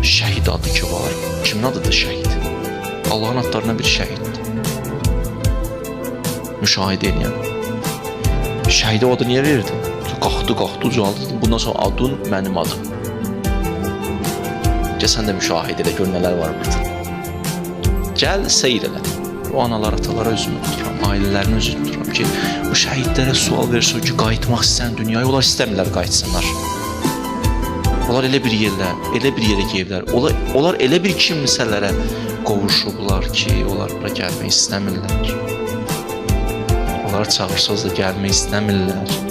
Şəhid adı ki var. Kimin adıdır şəhid? Allahın adlarına bir şəhiddir. Müşahidə edən. Şəhidə o adı niyə verdin? Qalxdı, ucaldı. Bundan sonra adın mənim adım. Gəl sən də müşahidə elə, gör nələr var burada. Gəl seyr elə. O analar, atalara özümü tuturam, ailələrini özümü tuturam ki, bu şəhidlərə sual versin ki, qayıtmaq istəyən dünyaya, onlar istəmirlər qayıtsınlar. Onlar elə bir yerlər, elə bir yerə geyiblər. Onlar elə bir kimsələrə qovuşublar ki, onlar bura gəlmək istəmirlər. Onlar çağırsaz da gəlmək istəmirlər.